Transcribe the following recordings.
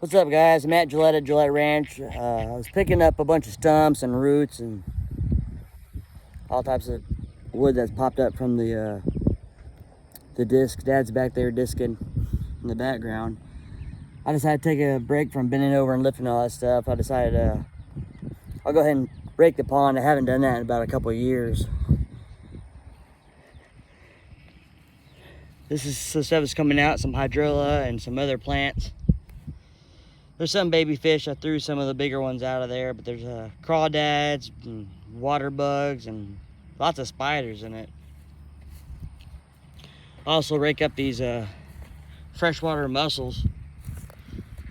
What's up, guys? I'm at Gillette at Gillette-Ranch. I was picking up a bunch of stumps and roots and all types of wood that's popped up from the disc. Dad's back there discing in the background. I decided to take a break from bending over and lifting all that stuff. I decided I'll go ahead and rake the pond. I haven't done that in about a couple of years. This is some stuff that's coming out, some hydrilla and some other plants. There's some baby fish. I threw some of the bigger ones out of there, but there's crawdads and water bugs and lots of spiders in it. I also rake up these freshwater mussels.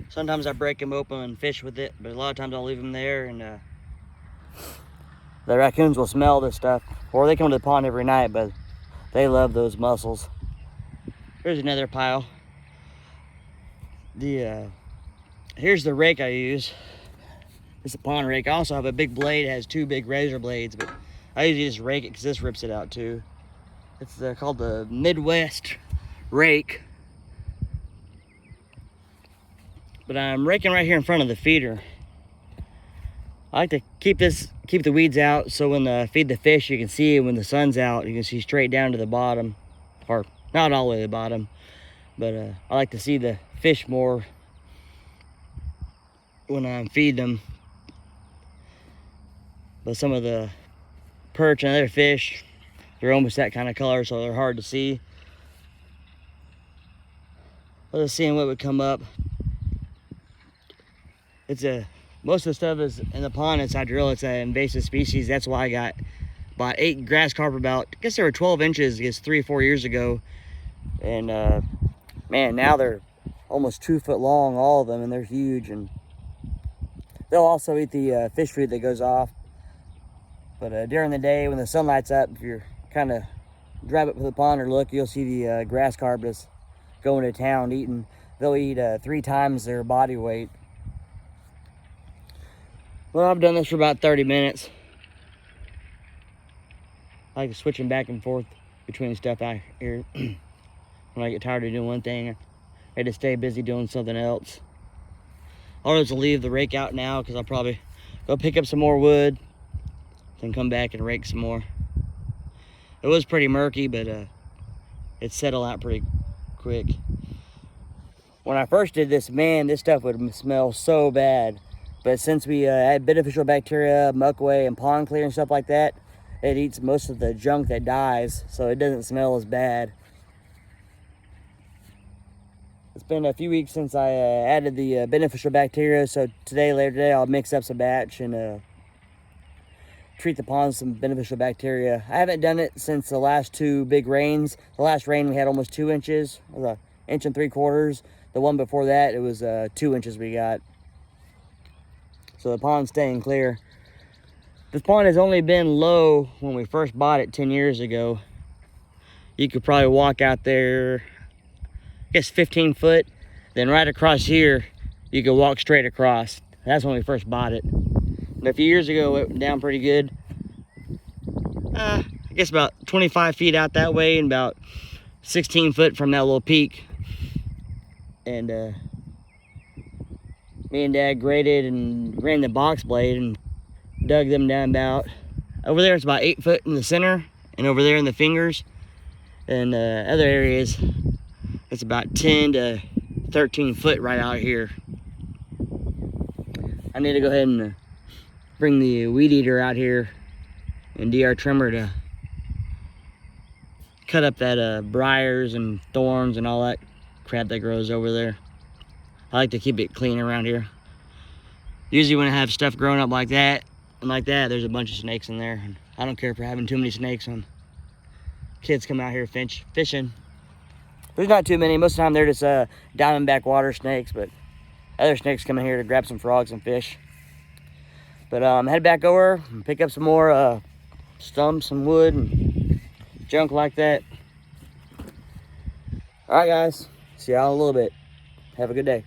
Sometimes I break them open and fish with it, but a lot of times I'll leave them there, and the raccoons will smell this stuff. Or they come to the pond every night, but they love those mussels. Here's another pile. Here's the rake I use. It's a pond rake. I also have a big blade. It has two big razor blades, but I usually just rake it because this rips it out too. It's called the Midwest rake. But I'm raking right here in front of the feeder. I like to keep the weeds out, so when I feed the fish, you can see when the sun's out, you can see straight down to the bottom, or not all the way to the bottom, but I like to see the fish more when I feed them. But some of the perch and other fish, they're almost that kind of color, so they're hard to see. I was seeing what would come up. Most of the stuff is in the pond. It's hydrilla. It's an invasive species. That's why I got about 8 grass carp. I guess they were 12 inches. I guess 3 or 4 years ago, and man, now they're almost 2 foot long, all of them, and they're huge. And they'll also eat the fish food that goes off. But during the day, when the sun lights up, if you're kind of drive up to the pond or look, you'll see the grass carp that's going to town eating. They'll eat 3 times their body weight. Well, I've done this for about 30 minutes. I like switching back and forth between stuff out here. When I get tired of doing one thing, I had to stay busy doing something else. I'll just leave the rake out now because I'll probably go pick up some more wood, then come back and rake some more. It was pretty murky, but it settled out pretty quick. When I first did this, man, this stuff would smell so bad. But since we add beneficial bacteria, muckway, and pond clear and stuff like that, it eats most of the junk that dies, so it doesn't smell as bad. It's been a few weeks since I added the beneficial bacteria, so later today, I'll mix up some batch and treat the pond with some beneficial bacteria. I haven't done it since the last 2 big rains. The last rain we had almost 2 inches, it was 1 3/4 inches. The one before that, it was 2 inches we got. So the pond's staying clear. This pond has only been low when we first bought it 10 years ago. You could probably walk out there, I guess 15 foot. Then right across here, you could walk straight across. That's when we first bought it. And a few years ago, it went down pretty good. I guess about 25 feet out that way and about 16 foot from that little peak. And me and Dad graded and ran the box blade and dug them down about, over there it's about 8 foot in the center, and over there in the fingers, and other areas it's about 10 to 13 foot right out here. I need to go ahead and bring the weed eater out here and DR trimmer to cut up that briars and thorns and all that crap that grows over there. I like to keep it clean around here. Usually when I have stuff growing up like that, there's a bunch of snakes in there. I don't care for having too many snakes when kids come out here fishing. There's not too many. Most of the time they're just diamondback water snakes, but other snakes come in here to grab some frogs and fish. But head back over and pick up some more stumps and wood and junk like that. All right, guys. See y'all in a little bit. Have a good day.